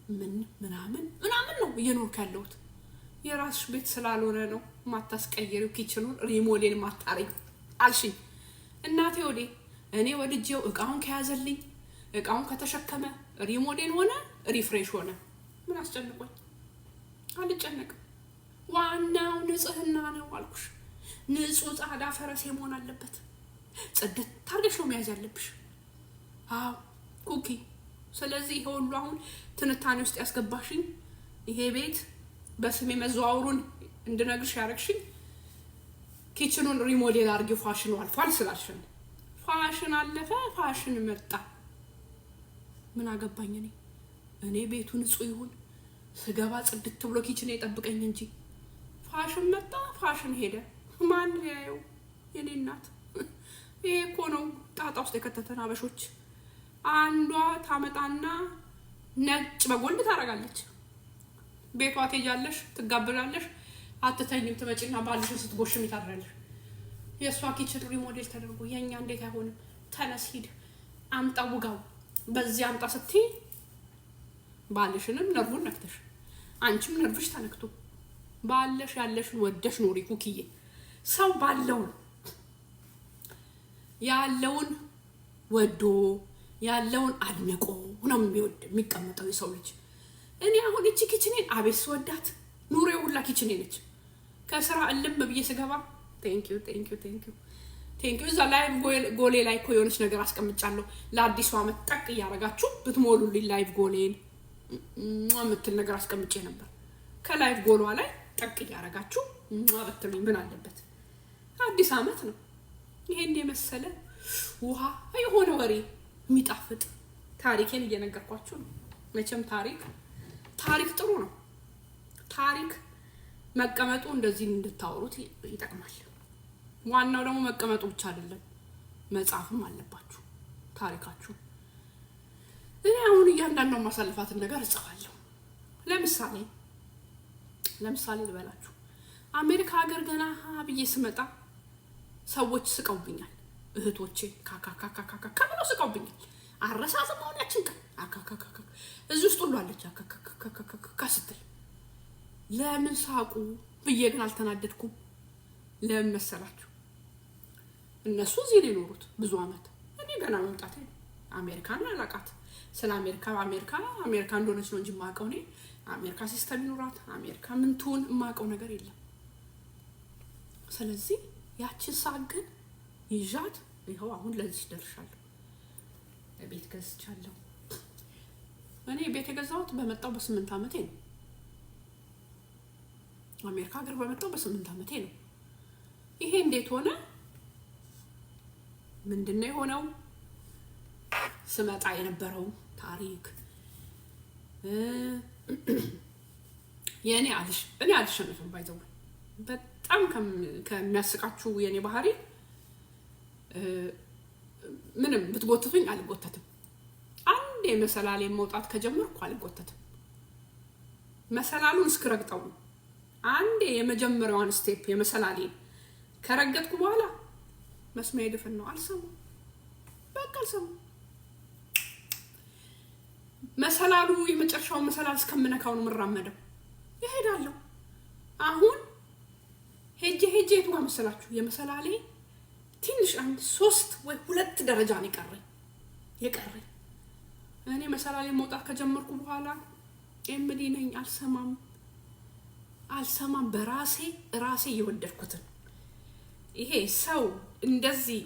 ምናምን ነው እየኖርኩ ያለሁት። የራስሽ ቤት ስላልሆነ ነው ማታስቀየሪው ኪችኑን ሪሞዴል ማታረጊው አልሽኝ። እናቴ ወዴ እኔ ወድጄው እቃውን ከያዘልኝ እቃውን ከተሸከመ ሪሞዴል ሆነ ሪፍሬሽ ሆነ ምን አስጨንቆኝ? አልጨነቅም። ዋናው ንጽህና ነው አልኩሽ። ንጹህ ጻዳ ፈረሴ መሆን አለበት። ጽድት ታርገሽ ነው መያዝ ያለብሽ። አዎ ኩኪ። ስለዚህ ይሄ ሁሉ አሁን ትንታኔ ውስጥ ያስገባሽኝ ይሄ ቤት በስሜ መዘዋወሩን እንድነግርሽ ያረግሽኝ ኪችኑን ሪሞዴል አድርጊው ፋሽኑ አልፏል ስላልሽኝ። ፋሽን አለፈ፣ ፋሽን መጣ። ምን አገባኝ እኔ ቤቱ ንጹህ ይሁን ስገባ ጽድት ብሎ ኪችን ይጠብቀኝ እንጂ ፋሽን መጣ ፋሽን ሄደ ማን ያየው? የኔ እናት ይሄ እኮ ነው ጣጣ ውስጥ የከተተን አበሾች። አንዷ ታመጣና ነጭ በጎልድ ታረጋለች። ቤቷ ትሄጃለሽ፣ ትጋብላለሽ፣ አትተኝም፣ ትመጪና ባልሽን ስትጎሽም ይታድራለሽ። የእሷ ኪችን ሪሞዴል ተደርጎ የኛ እንዴት አይሆንም? ተነስ ሂድ አምጣ ውጋው በዚህ አምጣ ስትይ ባልሽንም ነርቡን ነክተሽ አንቺም ነርብሽ ተነክቶ ባለሽ ያለሽን ወደሽ ኖሪ ኩኪዬ። ሰው ባለው ያለውን ወዶ ያለውን አድንቆ ነው የሚቀመጠው የሰው ልጅ። እኔ አሁን እቺ ኪችኔን አቤት ስወዳት ኑሬ ሁላ ኪችኔ ነች። ከስራ እልም ብዬ ስገባ ቴንኪዩ እዛ ላይቭ ጎሌ ላይ እኮ የሆነች ነገር አስቀምጫለሁ። ለአዲሱ ዓመት ጠቅ እያደረጋችሁ ብትሞሉልኝ ላይቭ ጎሌን የምትል ነገር አስቀምጬ ነበር። ከላይቭ ጎሏ ላይ ጠቅ እያደረጋችሁ ብትሉኝ ምን አለበት? አዲስ ዓመት ነው። ይሄን የመሰለ ውሃ የሆነ ወሬ የሚጣፍጥ ታሪኬን እየነገርኳችሁ ነው። መቼም ታሪክ ጥሩ ነው። ታሪክ መቀመጡ እንደዚህ እንድታወሩት ይጠቅማል። ዋናው ደግሞ መቀመጡ ብቻ አይደለም፣ መጻፍም አለባችሁ ታሪካችሁ። እኔ አሁን እያንዳንዷን ማሳልፋትን ነገር እጽፋለሁ። ለምሳሌ ልበላችሁ፣ አሜሪካ ሀገር ገና ብዬ ስመጣ ሰዎች ስቀውብኛል። እህቶቼ ካካካካካ ብለው ስቀውብኛል። አረሳዝም አሁን ያችን ቀን አካካካካ እዚህ ውስጥ ሁሉ አለች አካካካካ ስትል ለምን ሳቁ ብዬ ግን አልተናደድኩም። ለምን መሰላችሁ? እነሱ እዚህ ነው የኖሩት ብዙ አመት። እኔ ገና መምጣቴ ነው። አሜሪካን አላውቃት። ስለ አሜሪካ እንደሆነች ነው እንጂ የማውቀው እኔ አሜሪካ ሲስተም ይኖራት አሜሪካ ምን ትሆን የማውቀው ነገር የለም። ስለዚህ ያችን ሳቅ ግን ይዣት ይኸው አሁን ለዚህ ደርሻለሁ። ቤት ገዝቻለሁ። እኔ ቤት የገዛሁት በመጣው በ8 አመቴ ነው። አሜሪካ ሀገር በመጣው በ8 አመቴ ነው። ይሄ እንዴት ሆነ? ምንድነው የሆነው? ስመጣ የነበረው ታሪክ እኔ አልሸነፍም። ባይዘው በጣም ከሚያስቃችሁ የኔ ባህሪ ምንም ብትጎትቱኝ አልጎተትም። አንዴ መሰላሌን መውጣት ከጀመርኩ አልጎተትም። መሰላሉን እስክረግጠው ነው። አንዴ የመጀመሪያዋን ስቴፕ የመሰላሌን ከረገጥኩ በኋላ መስሚያ ድፍን ነው። አልሰማም። መሰላሉ የመጨረሻው መሰላል እስከምነካው ነው የምራመደው። ይሄዳለሁ። አሁን ሄጄ የቱ ጋር መሰላችሁ? የመሰላሌ ትንሽ 3 ወይ 2 ደረጃ ነው የቀረኝ። እኔ መሰላሌ መውጣት ከጀመርኩ በኋላ ኤምዲ ነኝ። አልሰማም። በራሴ እየወደድኩትን ይሄ ሰው እንደዚህ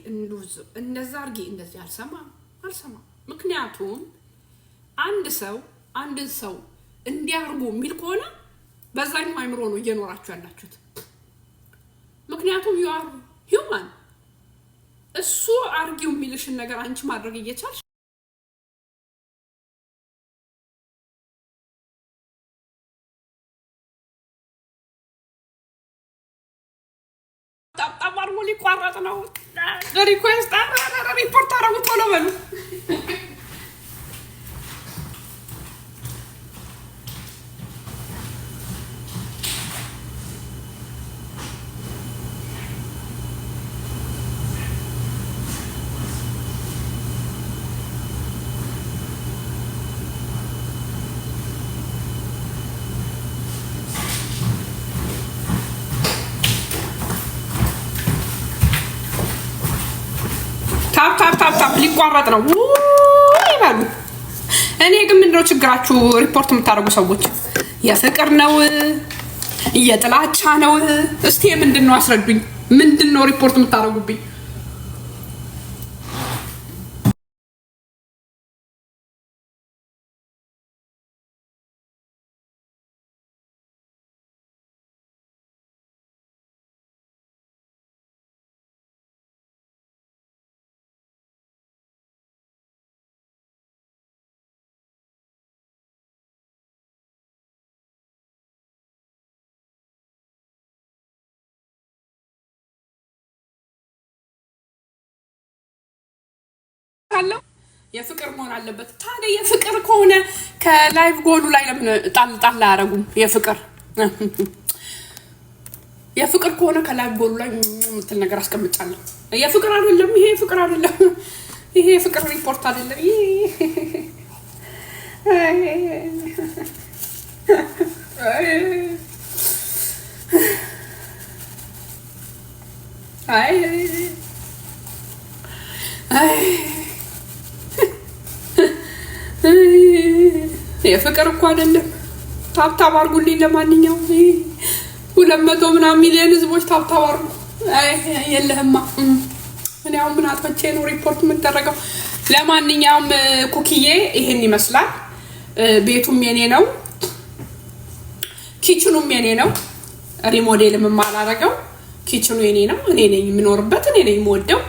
እንደዛ አርጊ እንደዚህ አልሰማም። ምክንያቱም አንድን ሰው እንዲያርጉ የሚል ከሆነ በዛኛው አይምሮ ነው እየኖራችሁ ያላችሁት። ምክንያቱም you are human። እሱ አርጊው የሚልሽን ነገር አንቺ ማድረግ እየቻልሽ ታጣባሩ ሊቋረጥ ነው። ሪኩዌስት ሪፖርት አረጉ ቶሎ በሉ። ሊቋረጥ ነው ይባሉ። እኔ ግን ምንድነው ችግራችሁ? ሪፖርት የምታደርጉ ሰዎች የፍቅር ነው የጥላቻ ነው? እስቲ ምንድነው አስረዱኝ። ምንድነው ሪፖርት የምታደርጉብኝ? አለው የፍቅር መሆን አለበት። ታዲያ የፍቅር ከሆነ ከላይቭ ጎሉ ላይ ለምን ጣል አያረጉም? የፍቅር ከሆነ ከላይቭ ጎሉ ላይ ምትል ነገር አስቀምጫለሁ። የፍቅር አይደለም ይሄ፣ ፍቅር አይደለም ይሄ፣ ፍቅር ሪፖርት አይደለም የፍቅር እኮ አይደለም። ታብታብ አድርጉልኝ። ለማንኛውም 200 ምናምን ሚሊዮን ህዝቦች ታብታብ አድርጉ። የለህማ እኔ አሁን ምን አጥፍቼ ነው ሪፖርት የምደረገው? ለማንኛውም ኩኪዬ ይሄን ይመስላል። ቤቱም የኔ ነው፣ ኪችኑም የኔ ነው። ሪሞዴልም የማላደርገው ኪችኑ የኔ ነው። እኔ ነኝ የምኖርበት፣ እኔ ነኝ የምወደው።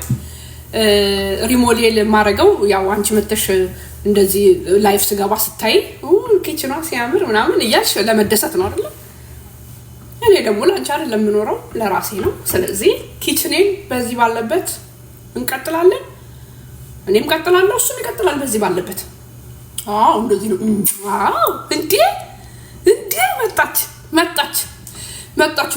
ሪሞዴል የማደርገው ያው አንቺ መተሽ እንደዚህ ላይፍ ስገባ ስታይ ኪችኗ ሲያምር ምናምን እያልሽ ለመደሰት ነው አይደል? እኔ ደግሞ ላንቺ አይደለም የምኖረው ለራሴ ነው። ስለዚህ ኪችኔን በዚህ ባለበት እንቀጥላለን። እኔም ቀጥላለሁ፣ እሱም ይቀጥላል በዚህ ባለበት። አዎ እንደዚህ ነው። አዎ እንዴ መጣች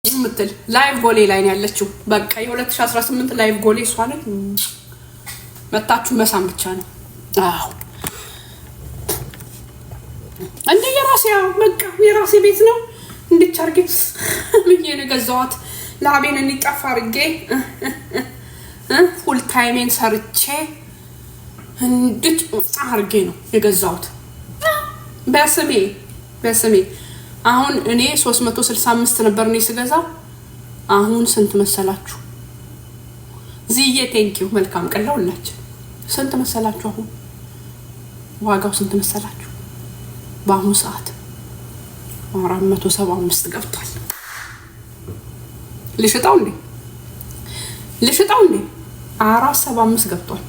ምትል ላይቭ ጎሌ ላይ ነው ያለችው። በቃ የ2018 ላይቭ ጎሌ እሷ ነች። መጣችሁ መሳም ብቻ ነው። አዎ እንደ በቃ የራሴ ቤት ነው። እንድቻርጌ ምን የገዛዋት ላቤን እንዲጠፋ አርጌ ፉል ታይሜን ሰርቼ እንድጭ አርጌ ነው የገዛሁት በስሜ። አሁን እኔ 365 ነበር ነው ስገዛ። አሁን ስንት መሰላችሁ? ዝዬ ቴንኪው መልካም ቀላውላችሁ። ስንት መሰላችሁ? አሁን ዋጋው ስንት መሰላችሁ? በአሁኑ ሰዓት 475 ገብቷል። ልሽጣው እንዴ 475 ገብቷል።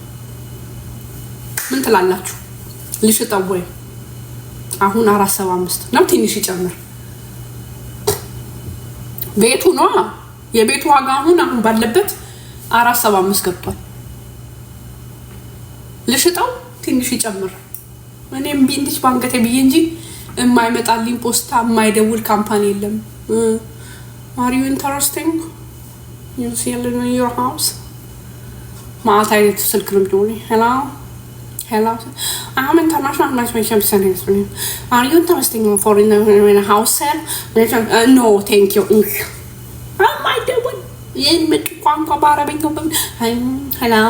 ምን ትላላችሁ? ልሽጣው ወይ? አሁን 475 ነው። ትንሽ ይጨምር። ቤቱ ነው የቤቱ ዋጋ አሁን ባለበት 475 ገብቷል። ልሽጣው ትንሽ ይጨምር። እኔም ቢንዲሽ ባንገቴ ብዬ እንጂ የማይመጣልኝ ፖስታ የማይደውል ካምፓኒ የለም። Are you interesting? You see in your house? ማታ አይነት ስልክ ነው የሚደውልኝ። Hello. I'm international matchmaking business. Are you interested for in a house sale? No, thank you. My devil. የምጥ ቋንቋ በአረበኛ Hello.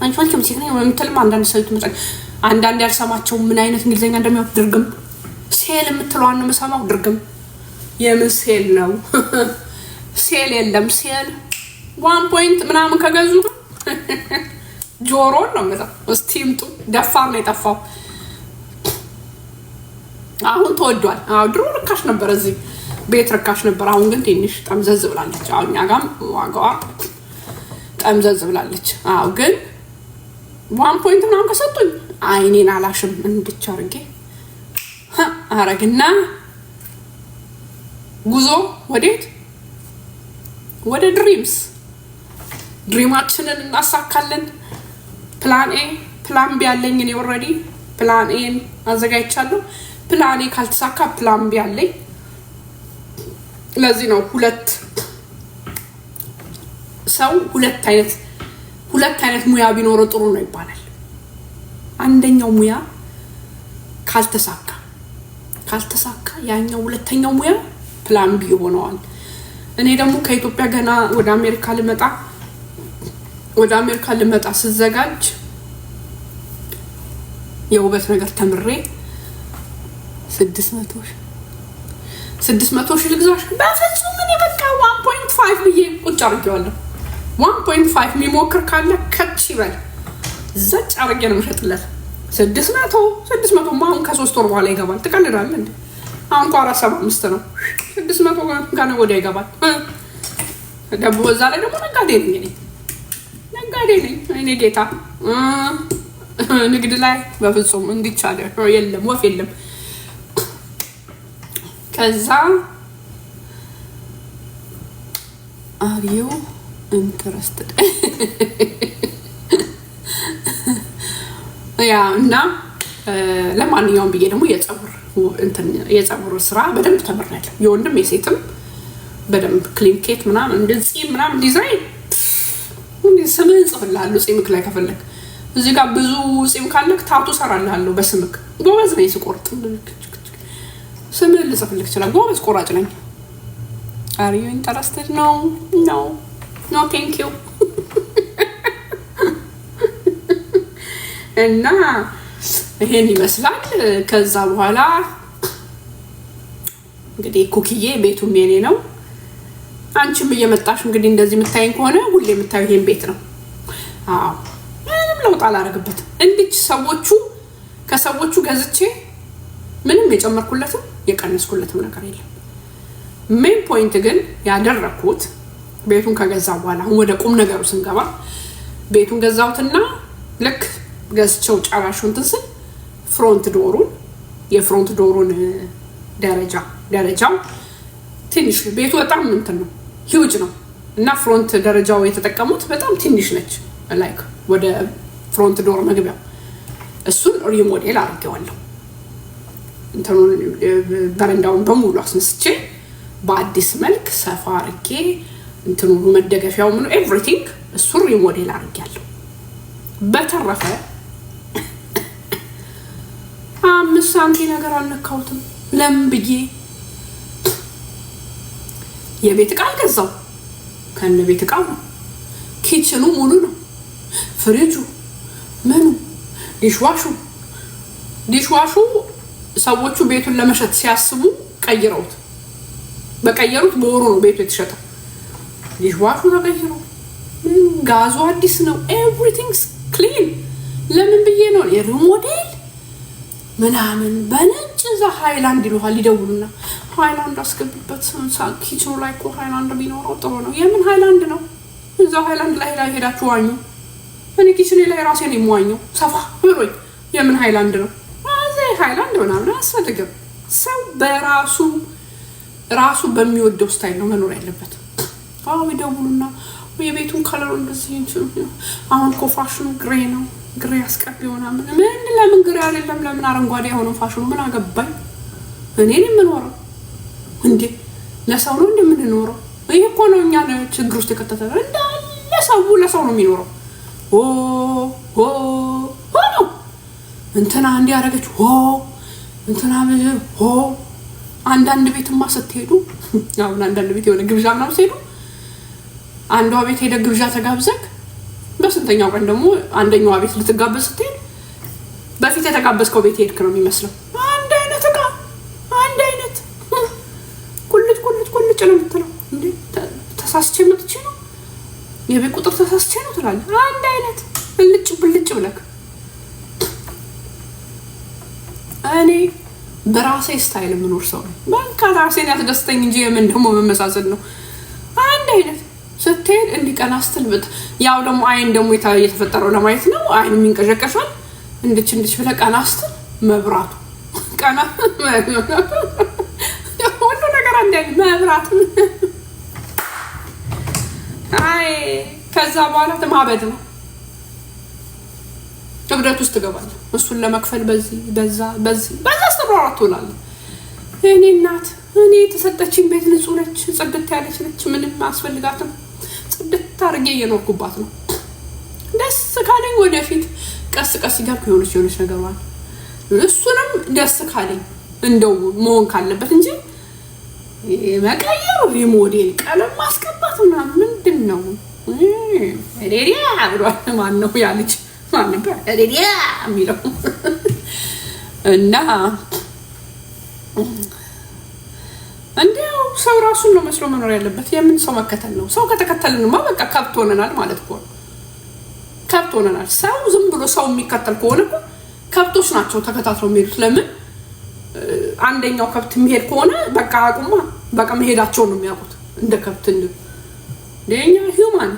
አንቺ ከምሲከኝ የምትልም አንዳንድ ሰው ትመጣ አንዳንድ ያልሰማቸው ምን አይነት እንግሊዘኛ እንደሚያውቅ ድርግም ሴል የምትለዋን ነው የምሰማው። ድርግም የምን ሴል ነው? ሴል የለም። ሴል 1 ፖይንት ምናምን ከገዙ ጆሮን ነው መጣ። እስቲምጡ ደፋር ነው የጠፋው። አሁን ተወዷል። አዎ ድሮ ርካሽ ነበር፣ እዚህ ቤት ርካሽ ነበር። አሁን ግን ትንሽ ጠምዘዝ ብላለች። አሁን እኛ ጋርም ዋጋዋ ጠምዘዝ ብላለች። አዎ ግን 1 ፖይንት ምናምን ከሰጡኝ አይኔን አላሽም እንድቻ አርጌ አረግና ጉዞ ወዴት? ወደ ድሪማችንን እናሳካለን። ፕላን ኤ ፕላን ቢ ያለኝ እኔ ኦልሬዲ ፕላን ኤን አዘጋጅቻለሁ። ፕላን ኤ ካልተሳካ ፕላን ቢ ያለኝ። ለዚህ ነው ሁለት አይነት ሙያ ቢኖረው ጥሩ ነው ይባላል። አንደኛው ሙያ ካልተሳካ ያኛው ሁለተኛው ሙያ ፕላን ቢ ሆነዋል። እኔ ደግሞ ከኢትዮጵያ ገና ወደ አሜሪካ ልመጣ ወደ አሜሪካ ልመጣ ስዘጋጅ የውበት ነገር ተምሬ 600 ሺህ ልግዛሽ በፍጹም እኔ በቃ 1.5 ብዬ ቁጭ አድርጌዋለሁ። 1.5 የሚሞክር ካለ ከች ይበል ዘጭ አድርጌ ነው የምሸጥለት። 600 አሁን ከ3 ወር በኋላ ይገባል። ትቀልዳለህ እንዴ? አሁን እኮ 475 ነው። 600 ጋር ወዲያ ይገባል። ደግሞ በዛ ላይ ደግሞ ነጋዴ ነኝ እኔ ጌታ። ንግድ ላይ በፍጹም እንዲቻለ የለም፣ ወፍ የለም። ከዛ አሪው ኢንተረስትድ ያ እና ለማንኛውም ብዬ ደግሞ የፀጉር ስራ በደንብ ተመረለ። የወንድም የሴትም በደንብ ክሊን ኬት ምናምን እንደዚህ ምናምን ዲዛይን ስምን ጽፍልሃለሁ። ጺምክ ላይ ከፈለክ እዚህ ጋር ብዙ ጺም ካለክ ታቱ ሰራልሃለሁ በስምክ። ጎበዝ ነኝ ስቆርጥ ስምን ልጽፍልክ ይችላል። ጎበዝ ቆራጭ ነኝ። Are you interested? No thank you. እና ይሄን ይመስላል። ከዛ በኋላ እንግዲህ ኩኪዬ ቤቱም የኔ ነው። አንቺም እየመጣሽ እንግዲህ እንደዚህ የምታይኝ ከሆነ ሁሌ የምታዩ ይሄን ቤት ነው። ምንም ለውጥ አላደርግበትም። እንድች ከሰዎቹ ገዝቼ ምንም የጨመርኩለትም የቀነስኩለትም ነገር የለም። ሜን ፖይንት ግን ያደረኩት ቤቱን ከገዛ በኋላ አሁን ወደ ቁም ነገሩ ስንገባ ቤቱን ገዛውትና ልክ ገዝቼው ጨራሹን ትንስል የፍሮንት ዶሩን ደረጃው ትንሽ ቤቱ በጣም እንትን ነው ሂውጅ ነው እና ፍሮንት ደረጃው የተጠቀሙት በጣም ትንሽ ነች። ላይክ ወደ ፍሮንት ዶር መግቢያው እሱን ሪሞዴል አድርጌዋለሁ። እንትኑን በረንዳውን በሙሉ አስነስቼ በአዲስ መልክ ሰፋ አድርጌ እንትኑ መደገፊያው ምን ኤቭሪቲንግ እሱን ሪሞዴል አድርጌያለሁ። በተረፈ 5 ሳንቲም ነገር አልነካሁትም። ለምን ብዬ የቤት ዕቃ አልገዛው። ከነ ቤት ዕቃው ነው። ኪችኑ ሙሉ ነው። ፍሪጁ ምኑ ዲሽዋሹ ሰዎቹ ቤቱን ለመሸጥ ሲያስቡ በቀየሩት በወሩ ነው ቤቱ የተሸጠው። ዲሽዋሹ ተቀይሮ ጋዙ አዲስ ነው። ኤቭሪቲንግስ ክሊን። ለምን ብዬ ነው የሪሞዴል ምናምን በነጭ እዛ ሃይላንድ ይሉሃል ይደውሉና ሃይላንድ አስገቢበት ኪችኑ ላይ እኮ ሃይላንድ ቢኖረው ጥሩ ነው። የምን ሃይላንድ ነው? እዛ ሃይላንድ ላይ ሄዳችሁ ዋኙ። እኔ ኪችኔ ላይ ራሴ ነው የምዋኘው ሰፋ ብሎኝ። የምን ሃይላንድ ነው? ሃይላንድ ምናምን አያስፈልግም። ሰው ራሱ በሚወደው ስታይል ነው መኖር ያለበት። ይደውሉና የቤቱን ከለሩ እንደዚህ አሁን እኮ ፋሽኑ ግሬ ነው፣ ግሬ አስቀቢው ምናምን። ለምን ግሬ አይደለም? ለምን አረንጓዴ የሆነው ፋሽኑ ምን አገባኝ? እኔን የምኖረው እንዴ ለሰው ነው እንደምንኖረው። ይሄ እኮ ነው እኛ ችግር ውስጥ የከተተው። እንዳለ ለሰው ነው የሚኖረው። ነው እንትና እንዲህ ያደረገች እንትና አንዳንድ ቤትማ ስትሄዱ አሁን አንዳንድ ቤት የሆነ ግብዣ ምናምን ስትሄዱ አንዷ ቤት ሄደ ግብዣ ተጋብዘክ በስንተኛው ቀን ደግሞ አንደኛዋ ቤት ልትጋበዝ ስትሄድ በፊት የተጋበዝከው ቤት ሄድክ ነው የሚመስለው። አንድ አይነት ዕቃ አንድ አይነት ቁልጭ ነው የምትለው። እንዴ ተሳስቼ መጥቼ ነው የቤት ቁጥር ተሳስቼ ነው ትላለህ። አንድ አይነት ብልጭ ብለክ። እኔ በራሴ ስታይል የምኖር ሰው ነኝ። በቃ ራሴን ያስደስተኝ እንጂ የምን ደግሞ መመሳሰል ነው። አንድ አይነት ስትሄድ እንዲቀና ስትልብት ያው ደግሞ አይን ደግሞ የተፈጠረው ለማየት ነው። አይኑ የሚንቀዠቀሻል እንድች ብለህ ቀና ስትል መብራቱ ቀና ሁሉ ነገር አንድ አይነት መብራት። ከዛ በኋላ ማበድ ነው። እብደት ውስጥ ትገባለህ። እሱን ለመክፈል በዛ አስተብራራት ትሆናለህ። እኔ እናት እኔ የተሰጠችኝ ቤት ንጹህ ነች፣ ጽድት ያለች ነች። ምንም አያስፈልጋትም። ጽድት አድርጌ እየኖርኩባት ነው። ደስ ካለኝ ወደፊት ቀስ እያልኩ የሆነች ነገር ማለት እሱንም ደስ ካለኝ እንደው መሆን ካለበት እንጂ መቀየር ሪሞዴል ቀለም ማስቀባት ምናምን ምንድን ነው? ሬዲያ ብሏል። ማን ነው ያ ልጅ? ማን ነበር ሬዲያ የሚለው? እና እንዴው ሰው ራሱን ነው መስሎ መኖር ያለበት። የምን ሰው መከተል ነው? ሰው ከተከተልንማ በቃ ከብት ሆነናል ማለት እኮ ነው። ከብት ሆነናል። ሰው ዝም ብሎ ሰው የሚከተል ከሆነ እኮ ከብቶች ናቸው ተከታትለው የሚሄዱት። ለምን አንደኛው ከብት የሚሄድ ከሆነ በቃ አቁማ በቃ መሄዳቸው ነው የሚያውቁት። እንደ ከብት ለኛ ሂውማን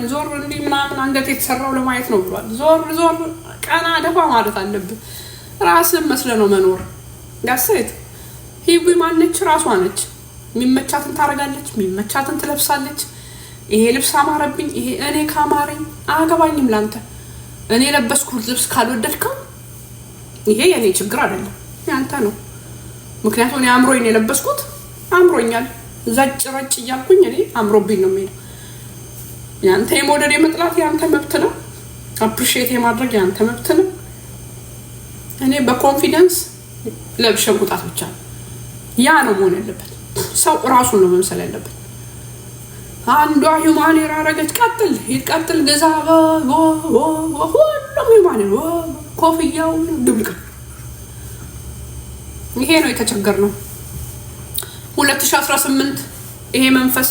ዞር እንዲ ምናምን አንገት የተሰራው ለማየት ነው ብሏል። ዞር ቀና ደፋ ማለት አለብን። ራስን መስለ ነው መኖር። ያሰይት ሂዊ ማነች? ራሷ ነች። የሚመቻትን ታረጋለች፣ የሚመቻትን ትለብሳለች። ይሄ ልብስ አማረብኝ፣ ይሄ እኔ ካማረኝ አገባኝም ላንተ። እኔ ለበስኩት ልብስ ካልወደድከው ይሄ የኔ ችግር አይደለም፣ ያንተ ነው። ምክንያቱም እኔ አምሮኝ የለበስኩት አምሮኛል። ዘጭ ረጭ እያልኩኝ እኔ አምሮብኝ ነው የሚሄደው። ያንተ የመውደድ የመጥላት ያንተ መብት ነው። አፕሪሺየት የማድረግ ያንተ መብት ነው። እኔ በኮንፊደንስ ለብሼ መውጣት ብቻ ነው። ያ ነው መሆን ያለበት። ሰው ራሱን ነው መምሰል ያለበት። አንዷ ሂውማን ያረገች ቀጥል ገዛ ሁሉም ሂውማን ኮፍያው ድብልቅ። ይሄ ነው የተቸገርነው። 2018 ይሄ መንፈስ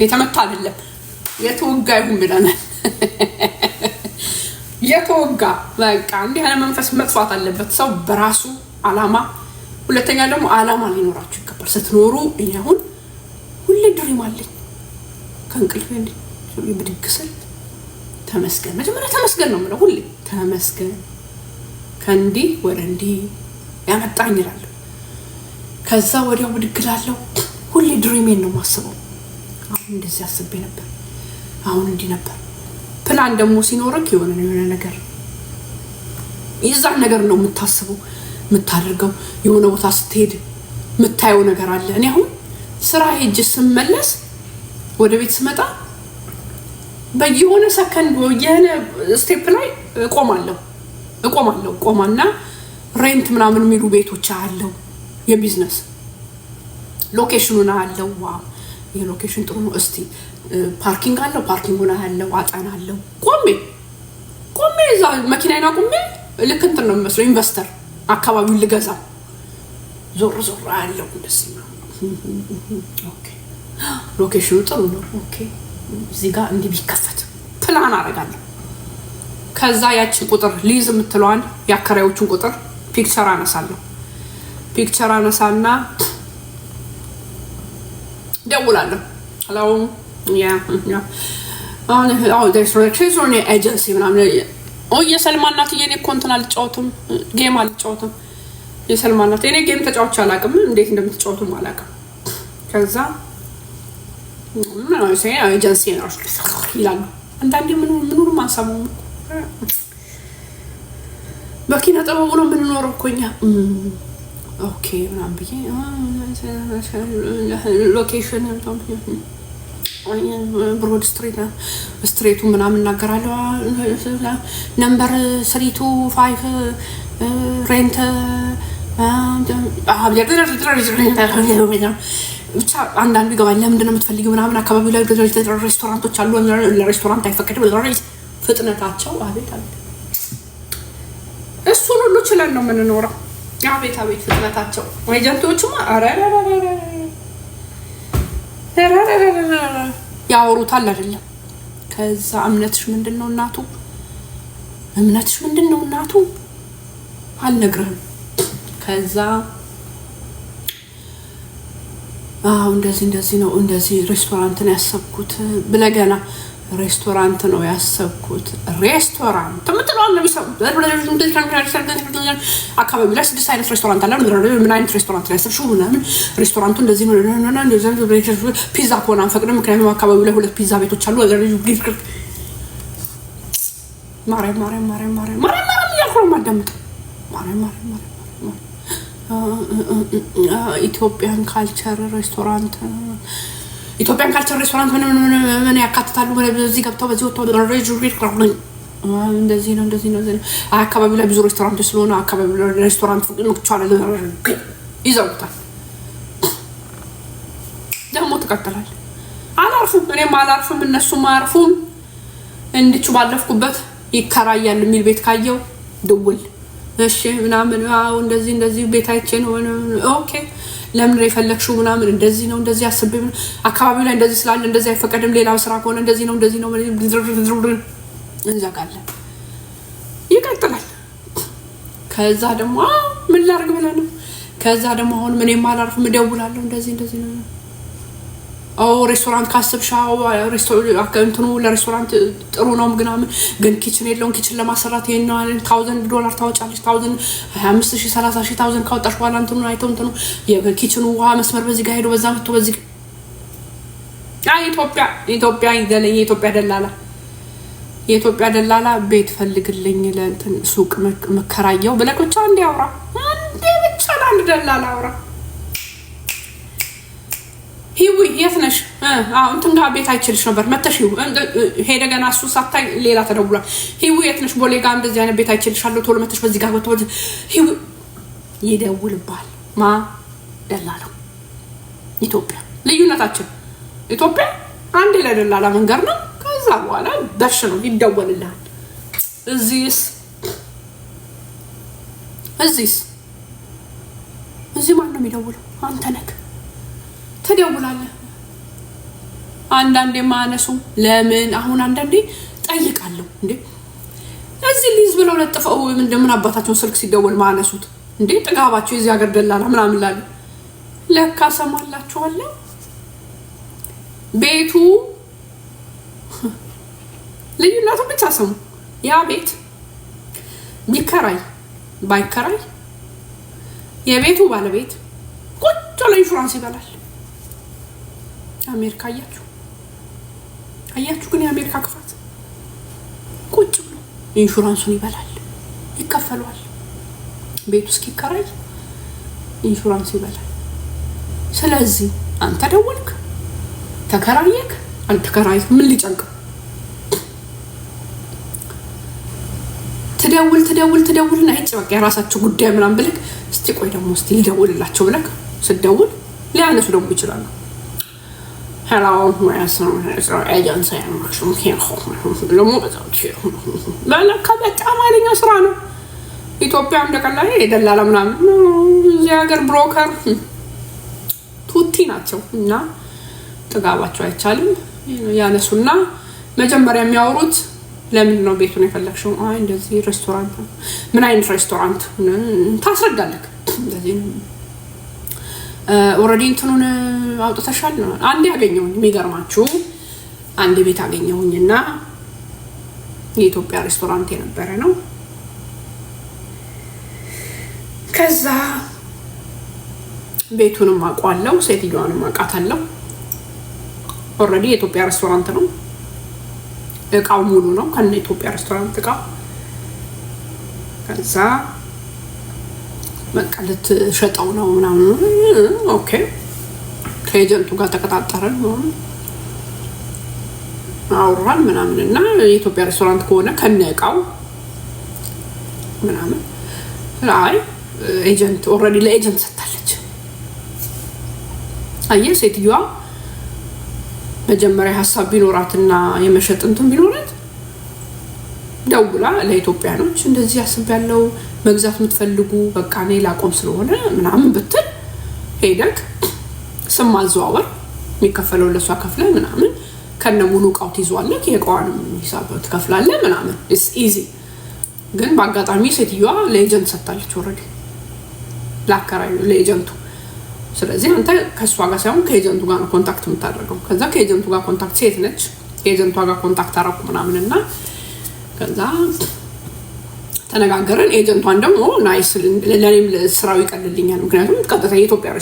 የተመታ አይደለም የተወጋ ይሁን ብለናል። የተወጋ በቃ እንዲህ አይነት መንፈስ መጥፋት አለበት። ሰው በራሱ አላማ፣ ሁለተኛ ደግሞ አላማ ሊኖራችሁ ይገባል ስትኖሩ። እኔ አሁን ሁሌ ድሪም አለኝ ከእንቅልፌ እንዴ ብድግ ስል ተመስገን፣ መጀመሪያ ተመስገን ነው የምለው። ሁሌ ተመስገን ከእንዲህ ወደ እንዲህ ያመጣኝ እላለሁ። ከዛ ወዲያው ብድግ እላለሁ። ሁሌ ድሪሜን ነው የማስበው። አሁን እንደዚህ አስቤ ነበር፣ አሁን እንዲህ ነበር። ፕላን ደግሞ ሲኖርክ የሆነ ነገር የዛን ነገር ነው የምታስበው የምታደርገው። የሆነ ቦታ ስትሄድ የምታየው ነገር አለ። እኔ አሁን ስራ ሄጄ ስመለስ ወደ ቤት ስመጣ በየሆነ ሰከንድ የሆነ ስቴፕ ላይ ቆማና ሬንት ምናምን የሚሉ ቤቶች አለው። የቢዝነስ ሎኬሽኑን አለው። ዋው ይሄ ሎኬሽን ጥሩ ነው። እስቲ ፓርኪንግ አለው፣ ፓርኪንጉን አለው፣ አጠናለው። ቆሜ እዛ መኪናዬን አቁሜ ልክ እንትን ነው የሚመስለው ኢንቨስተር አካባቢውን ልገዛ ዞር አለው። እንደዚህ ነው። ኦኬ ሎኬሽኑ ጥሩ ነው። ኦኬ እዚህ ጋር እንዲህ ቢከፈት ፕላን አደርጋለሁ። ከዛ ያችን ቁጥር ሊዝ የምትለዋን የአከራዮቹን ቁጥር ፒክቸር አነሳለሁ። ፒክቸር አነሳና ደውላለሁ። ሄሎ ሬስቶራንት ኤጀንሲ ምናምን የሰልማን ናት። የኔ እኮ እንትን አልጫወትም፣ ጌም አልጫወትም። የሰልማን ናት። እኔ ጌም ተጫውቼ አላውቅም፣ እንዴት እንደምትጫወቱም አላውቅም። ከዛ ኤጀንሲ ነው ይላሉ። አንዳንዴ ምኑንም አንሰማውም። በኪነ ጥበቡ ነው የምንኖረው እኮ እኛ። ኦኬ ምናምን ብዬ ሎኬሽን ብሮድ ስትሬቱ ምናምን እናገራለሁ። ነምበር 325 ሬንት ብቻ አንዳንዱ ይገባል። ለምንድን ነው የምትፈልጊው ምናምን። አካባቢው ላይ ሬስቶራንቶች አሉ። ለሬስቶራንት አይፈቀድም። ፍጥነታቸው አቤት እሱን ሁሉ ችለን ነው የምንኖረው። አቤት ፍጥነታቸው። ኤጀንቶቹማ ያወሩታል አይደለም። ከዛ እምነትሽ ምንድን ነው እናቱ አልነግርህም። ከዛ እንደዚህ ነው እንደዚህ ሬስቶራንት ነው ያሰብኩት ብለገና ሬስቶራንት ነው ያሰብኩት። ሬስቶራንት ምትለዋል ነው የሚሰሩት። አካባቢ ላይ 6 አይነት ሬስቶራንት አለ። ምን አይነት ሬስቶራንት ላይ ያሰብሽው ምናምን ሬስቶራንቱ እንደዚህ ነው። ፒዛ ከሆነ አንፈቅድም፣ ምክንያቱም አካባቢ ላይ 2 ፒዛ ቤቶች አሉ። ማርያም እያልኩ ነው የማዳምጠው። ማርያም ኢትዮጵያን ካልቸር ሬስቶራንት ምን ያካትታሉ? በዚህ ገብተው በዚህ ወጥተው እንደዚህ ነው። አካባቢ ላይ ብዙ ሬስቶራንቶች ስለሆነ አካባቢ ላይ ሬስቶራንት ይዘውታል። ደግሞ ትቀጥላለህ። አረፉ። እኔም አላርፍም እነሱም አያርፉም። እንድቹ ባለፍኩበት ይከራያል የሚል ቤት ካየው ደውል እሺ ምናምን አው እንደዚህ ቤት አይቼ ነው ኦኬ ለምን የፈለግሽው ምናምን እንደዚህ ነው እንደዚህ አስቤ አካባቢው ላይ እንደዚህ ስላለ እንደዚህ አይፈቀድም ሌላው ስራ ከሆነ እንደዚህ ነው እንዘጋለን። ይቀጥላል። ከዛ ደግሞ ምን ላድርግ ብለህ ነው? ከዛ ደግሞ አሁን ምንም አላርፍም እደውላለሁ እንደዚህ ነው ሬስቶራንት ካሰብሻው ሬስቶራንት ነው ለሬስቶራንት ጥሩ ነው ግን ኪችን የለውም ኪችን ለማሰራት ይሄን $1000 ታወጫለሽ 25000 30000 1000 ካወጣሽ በኋላ እንትኑ አይተው እንትኑ የኪችኑ ውሃ መስመር በዚህ ጋር ሄዶ በዛ መጥቶ በዚህ ኢትዮጵያ ይደለኝ የኢትዮጵያ ደላላ ቤት ፈልግልኝ ለእንትን ሱቅ መከራየው ብለህ ብቻ እንዲያወራ አንዴ ብቻ ለአንድ ደላላ አውራ። ሂዊ የት ነሽ? እንትን ጋር ቤት አይችልሽ ነበር መተሽ ሄደ ገና እሱ ሳታይ ሌላ ተደውሏል። ሂዊ የት ነሽ? ቦሌ ጋር እንደዚህ አይነት ቤት አይችልሻለሁ ቶሎ መተሽ በዚህ ጋር ወጥቶ ሂዊ ይደውልባል። ደላላው ኢትዮጵያ ልዩነታችን ኢትዮጵያ አንዴ ለደላላ መንገር ነው። ከዛ በኋላ ደሽ ነው ይደወልልሃል። እዚህ ማን ነው የሚደውለው? አንተ ነህ ትደውላለህ። አንዳንዴ ማነሱ ለምን አሁን አንዳንዴ ጠይቃለሁ እንዴ እዚህ ሊዝ ብለው ለጥፈው እንደምን አባታቸውን ስልክ ሲደወል ማነሱት እንዴ ጥጋባቸው የዚህ ሀገር ደላላ ምናምን ላሉ ለካ ሰማላችኋለሁ። ቤቱ ልዩነቱ ብቻ ሰሙ። ያ ቤት ቢከራይ ባይከራይ የቤቱ ባለቤት ቁጭ ላይ ኢንሹራንስ ይበላል። አሜሪካ አያችሁ ግን የአሜሪካ ክፋት ቁጭ ብሎ ኢንሹራንሱን ይበላል ይከፈለዋል። ቤቱ እስኪከራይ ኢንሹራንስ ይበላል። ስለዚህ አንተ ደወልክ ተከራየክ አልተከራይክ ምን ሊጨንቀው? ትደውልና አይጭ በቃ የራሳቸው ጉዳይ ምናምን ብለክ እስቲ ቆይ ደግሞ እስቲ ሊደውልላቸው ብለክ ስትደውል ሊያነሱ ደግሞ ይችላሉ። Hello, ኤጀንሲ ለሞ በጣም ኃይለኛ ስራ ነው። ኢትዮጵያ እንደቀላል የደላላ ምናምን እዚህ ሀገር ብሮከር ቱቲ ናቸው እና ጥጋባቸው አይቻልም። ያነሱና መጀመሪያ የሚያወሩት ለምን ነው ቤቱን የፈለግሽው? እንደዚህ ሬስቶራንት ነው። ምን አይነት ሬስቶራንት ታስረዳለክ? እንደዚህ ኦሬዲ እንትኑን አውጥተሻል ነው። አንዴ አገኘሁኝ የሚገርማችሁ አንዴ ቤት አገኘሁኝና የኢትዮጵያ ሬስቶራንት የነበረ ነው። ከዛ ቤቱንም አውቀዋለሁ ሴትዮዋንም አውቃታለሁ። ኦሬዲ የኢትዮጵያ ሬስቶራንት ነው። እቃው ሙሉ ነው ከነ ኢትዮጵያ ሬስቶራንት እቃ። ከዛ መቀለት ሸጣው ነው ምናምን ኦኬ ከኤጀንቱ ጋር ተቀጣጣረን ነው አውራን ምናምን እና የኢትዮጵያ ሬስቶራንት ከሆነ ከነ እቃው ምናምን ላይ ኤጀንት ኦሬዲ ለኤጀንት ሰጣለች። አየህ ሴትዮዋ መጀመሪያ ሐሳብ ቢኖራትና የመሸጥ እንትን ቢኖራት ደውላ ለኢትዮጵያኖች እንደዚህ ያስባለው መግዛት የምትፈልጉ በቃ እኔ ላቆም ስለሆነ ምናምን ብትል ሄደክ ስም ማዘዋወር የሚከፈለው ለሷ ከፍለ ምናምን ከነ ሙሉ እቃው ትይዟለክ የእቃዋንም ሂሳብ ትከፍላለህ ምናምን ኢስ ኢዚ። ግን በአጋጣሚ ሴትዮዋ ለኤጀንት ሰጣለች ኦሬዲ ላከራዩ ለኤጀንቱ። ስለዚህ አንተ ከሷ ጋር ሳይሆን ከኤጀንቱ ጋር ነው ኮንታክት የምታደርገው። ከዛ ከኤጀንቱ ጋር ኮንታክት ሴት ነች ከኤጀንቷ ጋር ኮንታክት አደረኩ ምናምንና ከዛ ተነጋገረን። ኤጀንቷን ደግሞ ናይስ ለኔም ስራው ይቀልልኛል ምክንያቱም ቀጥታ የኢትዮጵያ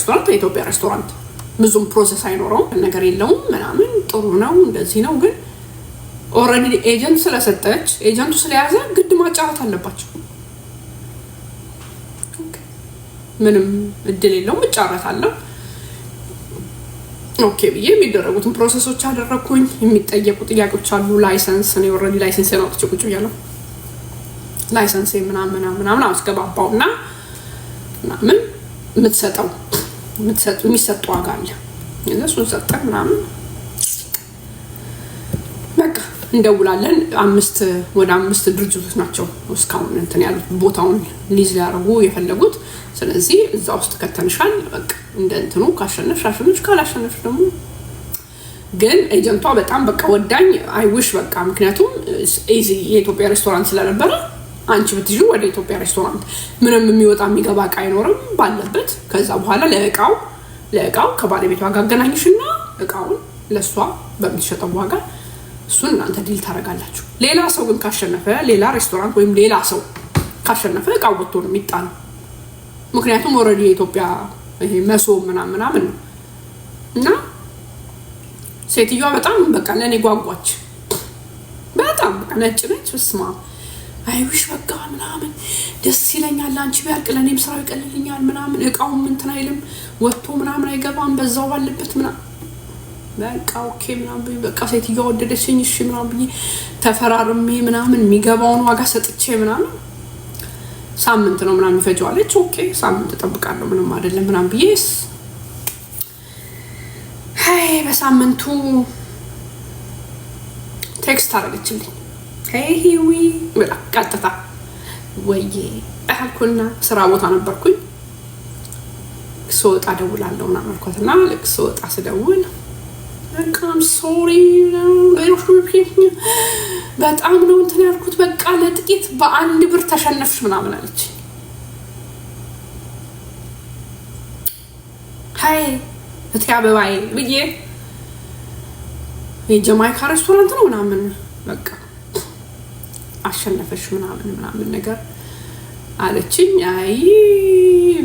ሬስቶራንት ብዙም ፕሮሰስ አይኖረውም ነገር የለውም ምናምን ጥሩ ነው እንደዚህ ነው። ግን ኦሬዲ ኤጀንት ስለሰጠች ኤጀንቱ ስለያዘ ግድ ማጫወት አለባቸው። ምንም እድል የለውም እጫወታለሁ። ኦኬ ብዬ የሚደረጉትን ፕሮሰሶች አደረኩኝ። የሚጠየቁ ጥያቄዎች አሉ። ላይሰንስ ነው ኦሬዲ ላይሰንስ ነው ቁጭ ያለው ላይሰንስ ምናምን አስገባባውና ምናምን የሚሰጠው ዋጋ አለ። እነሱን ሰጠን ምናምን እንደውላለን። ወደ 5 ድርጅቶች ናቸው እስካሁን እንትን ያሉት ቦታውን ሊዝ ሊያደርጉ የፈለጉት። ስለዚህ እዛ ውስጥ ከተንሻል በቃ እንደ እንትኑ ካሸነፍሽ ካላሸነፍሽ ደግሞ ግን ኤጀንቷ በጣም በቃ ወዳኝ አይውሽ በቃ ምክንያቱም ኢዚ የኢትዮጵያ ሬስቶራንት ስለነበረ አንቺ ብትጂ ወደ ኢትዮጵያ ሬስቶራንት ምንም የሚወጣ የሚገባ እቃ አይኖርም ባለበት። ከዛ በኋላ ለእቃው ከባለቤቷ ጋር አገናኝሽና እቃውን ለሷ በምትሸጠው ዋጋ እሱን እናንተ ዲል ታደርጋላችሁ። ሌላ ሰው ግን ካሸነፈ ሌላ ሬስቶራንት ወይም ሌላ ሰው ካሸነፈ እቃው ወጥቶ ነው የሚጣለው። ምክንያቱም ኦልሬዲ የኢትዮጵያ ይሄ መሶብ ምናምን ነው እና ሴትዮዋ በጣም በቃ ለኔ ጓጓች። በጣም በቃ ነጭ ስማ አይውሽ በቃ ምናምን ደስ ይለኛል አንቺ ቢያልቅ ለኔም ስራው ይቀልልኛል ምናምን እቃውም እንትን አይልም ወጥቶ ምናምን አይገባም በዛው ባለበት ምናምን በቃ ኦኬ ምናምን በቃ ሴትዮዋ ወደደችኝ እሺ ምናምን ብዬ ተፈራርሜ ምናምን የሚገባውን ዋጋ ሰጥቼ ምናምን ሳምንት ነው ምናምን ይፈጀው አለች። ኦኬ ሳምንት እጠብቃለሁ ምንም አይደለም ምናምን ብዬስ በሳምንቱ ቴክስት አደረገችልኝ። ሂዊ ብላ ቀጥታ ወይዬ አልኩና ስራ ቦታ ነበርኩኝ። ስወጣ እደውላለሁ ምናምን አልኳትና ልክ ስወጣ ስደውል በቃም ሶሪ በጣም ነው እንትን ያልኩት በቃ ለጥቂት በአንድ ብር ተሸነፍሽ ምናምን አለች። እቴ አበባዬ ብዬ የጀማይካ ሬስቶራንት ነው ምናምን በቃ አሸነፈሽ ምናምን ነገር አለችኝ። አይ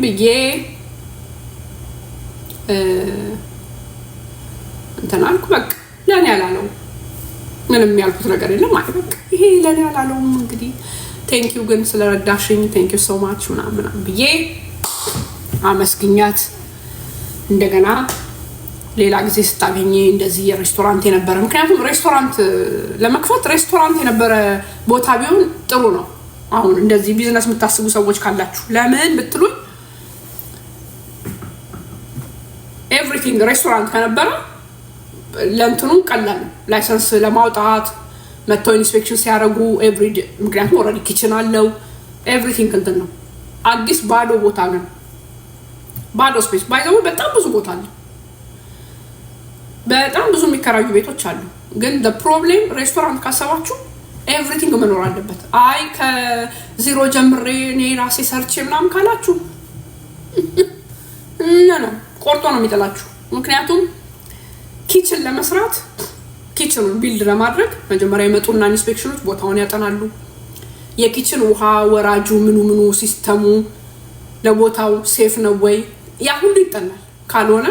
ብዬ እንትን አልኩ። በቃ ለኔ ያላለው ምንም ያልኩት ነገር የለም። አይ በቃ ይሄ ለኔ ያላለው እንግዲህ ቴንኪው ግን ስለረዳሽኝ ቴንኪው ሶ ማች ምናምን ብዬ አመስግኛት እንደገና ሌላ ጊዜ ስታገኘ እንደዚህ የሬስቶራንት የነበረ ምክንያቱም ሬስቶራንት ለመክፈት ሬስቶራንት የነበረ ቦታ ቢሆን ጥሩ ነው። አሁን እንደዚህ ቢዝነስ የምታስቡ ሰዎች ካላችሁ ለምን ብትሉኝ ኤቭሪቲንግ ሬስቶራንት ከነበረ ለእንትኑ ቀላል ነው። ላይሰንስ ለማውጣት መጥተው ኢንስፔክሽን ሲያደርጉ ኤቭሪዴ ምክንያቱም ኦልሬዲ ኪችን አለው ኤቭሪቲንግ እንትን ነው። አዲስ ባዶ ቦታ ግን ባዶ ስፔስ ባይዘው በጣም ብዙ ቦታ አለ። በጣም ብዙ የሚከራዩ ቤቶች አሉ። ግን the problem ሬስቶራንት ካሰባችሁ ኤቭሪቲንግ መኖር አለበት። አይ ከዜሮ ጀምሬ እኔ ራሴ ሰርቼ ምናምን ካላችሁ ነው ቆርጦ ነው የሚጥላችሁ። ምክንያቱም ኪችን ለመስራት ኪችኑን ቢልድ ለማድረግ መጀመሪያ የመጡና ኢንስፔክሽኖች ቦታውን ያጠናሉ። የኪችን ውሃ ወራጁ ምኑ ሲስተሙ ለቦታው ሴፍ ነው ወይ ያ ሁሉ ይጠናል። ካልሆነ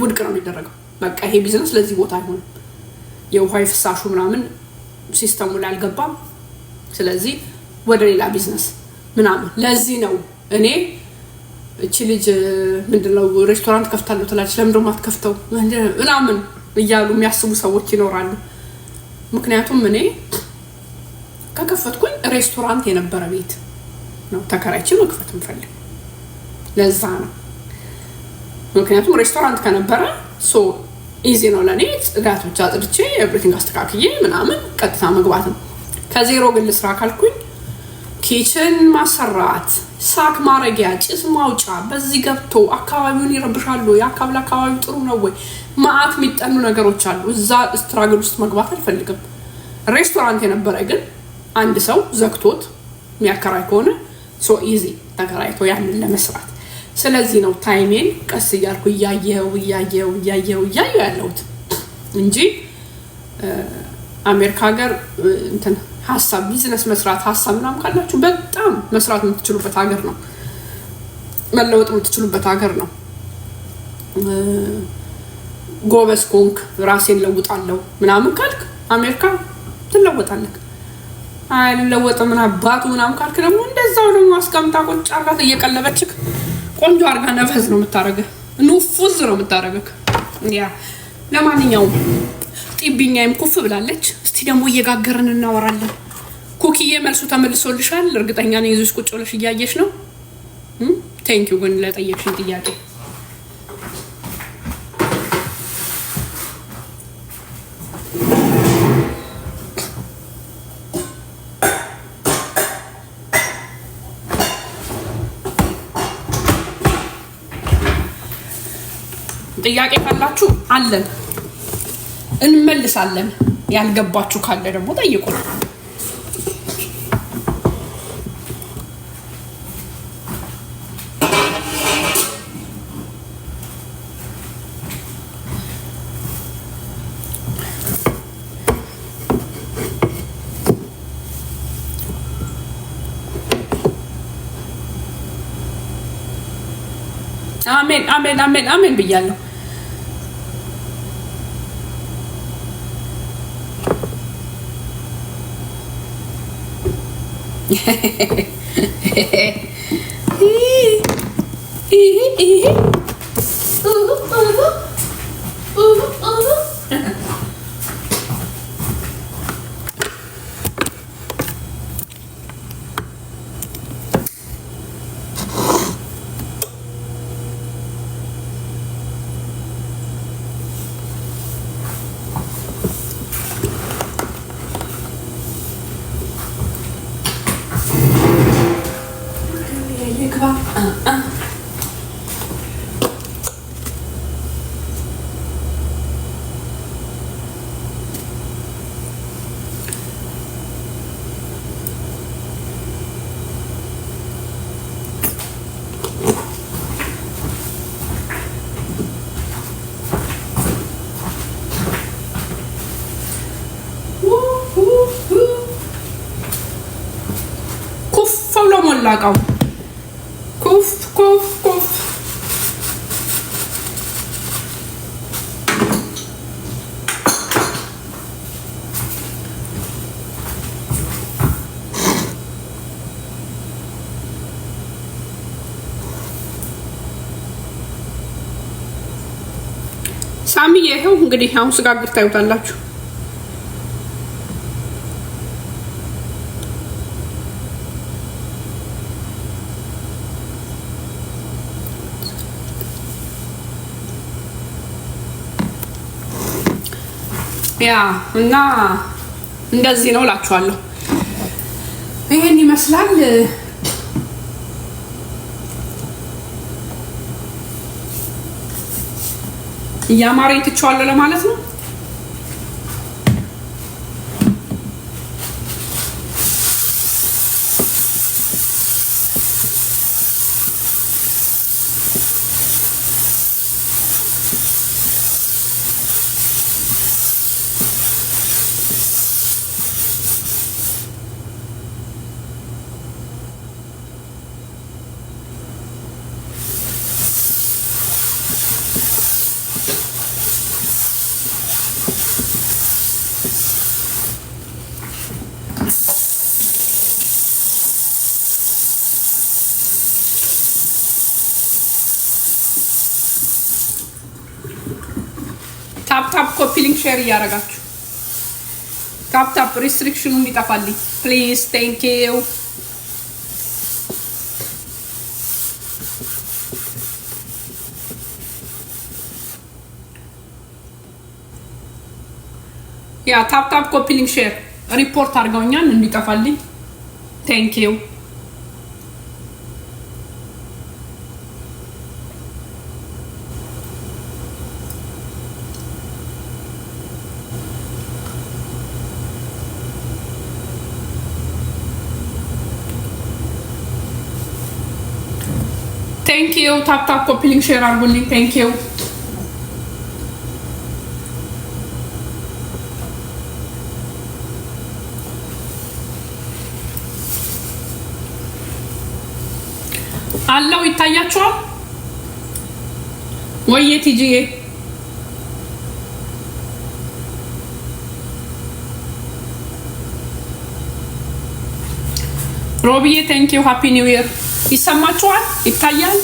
ውድቅ ነው የሚደረገው። በቃ ይሄ ቢዝነስ ለዚህ ቦታ አይሆንም። የውሃ ፍሳሹ ምናምን ሲስተሙ ላይ አልገባም። ስለዚህ ወደ ሌላ ቢዝነስ ምናምን ለዚህ ነው እኔ እቺ ልጅ ምንድነው ሬስቶራንት ከፍታለሁ ትላለች ለምን ደሞ አትከፍተው ምናምን እያሉ የሚያስቡ ሰዎች ይኖራሉ። ምክንያቱም እኔ ከከፈትኩኝ ሬስቶራንት የነበረ ቤት ነው ተከራይቼ መክፈት እንፈልግ ለዛ ነው። ምክንያቱም ሬስቶራንት ከነበረ ሶ ኢዚ ነው ለኔ ጽዳት ብቻ አጥርቼ ኤቭሪቲንግ አስተካክዬ ምናምን ቀጥታ መግባት ነው። ከዜሮ ግን ልስራ ካልኩኝ ኪችን ማሰራት ሳክ ማረጊያ ጭስ ማውጫ በዚህ ገብቶ አካባቢውን ይረብሻሉ። የአካባቢው ጥሩ ነው ወይ ማአት የሚጠኑ ነገሮች አሉ። እዛ ስትራግል ውስጥ መግባት አልፈልግም። ሬስቶራንት የነበረ ግን አንድ ሰው ዘግቶት የሚያከራይ ከሆነ ሶ ኢዚ ተከራይቶ ያንን ለመስራት። ስለዚህ ነው ታይሜን ቀስ እያልኩ እያየው ያለሁት እንጂ አሜሪካ ሀገር እንትን ሀሳብ ቢዝነስ መስራት ሀሳብ ምናምን ካላችሁ በጣም መስራት የምትችሉበት ሀገር ነው። መለወጥ የምትችሉበት ሀገር ነው። ጎበዝ ኮንክ ራሴን ለውጣለሁ ምናምን ካልክ አሜሪካ ትለወጣለህ። አይለወጥም ምን አባቱ ምናምን ካልክ ደግሞ እንደዛው ደግሞ አስቀምጣ ቁጭ አርጋት እየቀለበችክ ቆንጆ አርጋ ነፈዝ ነው የምታረገው። ኑፉዝ ነው የምታረገው። ያ ለማንኛውም ጢብኛም ኩፍ ብላለች። እስቲ ደግሞ እየጋገርን እናወራለን። ኩኪዬ መልሱ ተመልሶልሻል እርግጠኛ ነኝ። ይዘሽ ቁጭ ብለሽ እያየሽ ነው። ቴንክ ዩ ግን ለጠየቅሽኝ ጥያቄ። ጥያቄ ካላችሁ አለን እንመልሳለን። ያልገባችሁ ካለ ደግሞ ጠይቁ። አሜን አሜን አሜን አሜን ብያለሁ። ሞላቃው ኩፍ ኩፍ ኩፍ ሳሚ ይሄው እንግዲህ አሁን ስጋግር ታዩታላችሁ። ያ እና እንደዚህ ነው እላችኋለሁ። ይሄን ይመስላል። ያማረኝ ትቼዋለሁ ለማለት ነው። ታፕ ኮፒ ሊንክ ሼር እያደረጋችሁ ታፕ ሪስትሪክሽኑ እንዲጠፋልኝ ፕሊዝ። ቴንክ ዩ። ያ ታፕ ኮፒ ሊንክ ሼር ሪፖርት አድርገውኛል እንዲጠፋልኝ። ቴንክ ዩ። ቴንክ ዩ። ታፕ ኮፒ ሊንክ ሼር አድርጉልኝ። ቴንክ ዩ። አለው ይታያችኋል ወይ? ቲጂዬ ሮቢዬ ቴንክ ዩ። ሃፒ ኒው ኢየር። ይሰማችኋል? ይታያል?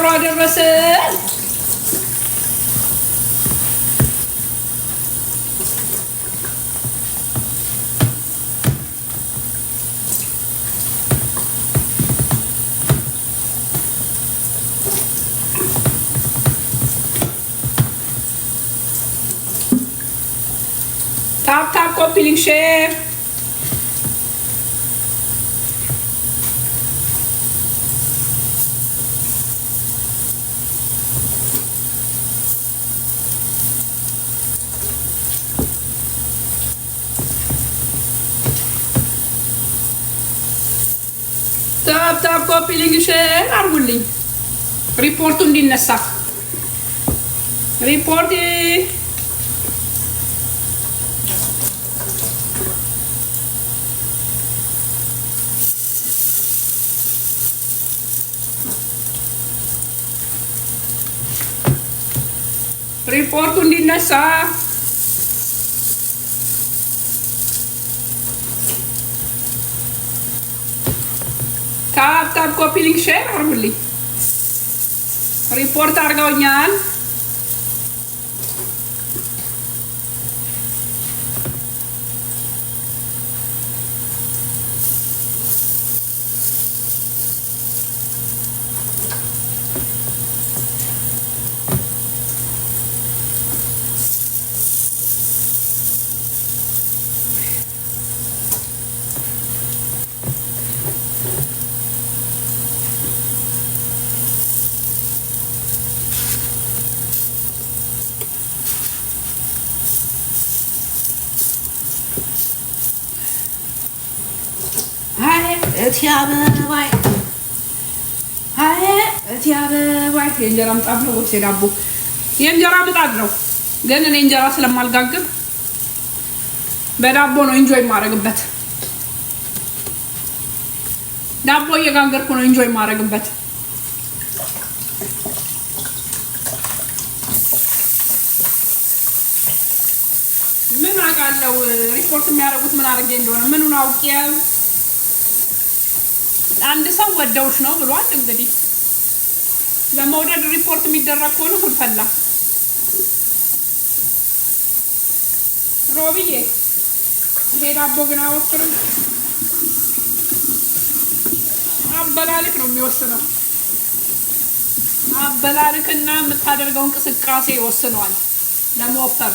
አብሮ አደረሰን። ታፕ ኮፒ ሊንክ ሼር ታፕ ኮፒ ሊንክ ሼር አርጉልኝ። ሪፖርቱ እንዲነሳ ሪፖርት ሪፖርቱ እንዲነሳ ታፕ ኮፒ ሊንክ ሼር አርጉልኝ። ሪፖርት አድርገውኛል። እቲ አበባይ የእንጀራ ምጣድ ነው ወይስ የዳቦ? የእንጀራ ምጣድ ነው፣ ግን እኔ እንጀራ ስለማልጋግር በዳቦ ነው ኢንጆይ ማረግበት። ዳቦ እየጋገርኩ ነው ኢንጆይ ማረግበት። ምን አውቃለሁ ሪፖርት የሚያደርጉት ምን አድርጌ እንደሆነ ምኑን አውቄው። አንድ ሰው ወደውሽ ነው ብሏል። እንግዲህ ለመውደድ ሪፖርት የሚደረግ ከሆነ ሁሉ ፈላ። ሮብዬ ይሄ ዳቦ ግን አይወፍርም። አበላልክ ነው የሚወስነው። አበላልክና የምታደርገው እንቅስቃሴ ይወስነዋል ለመወፈር።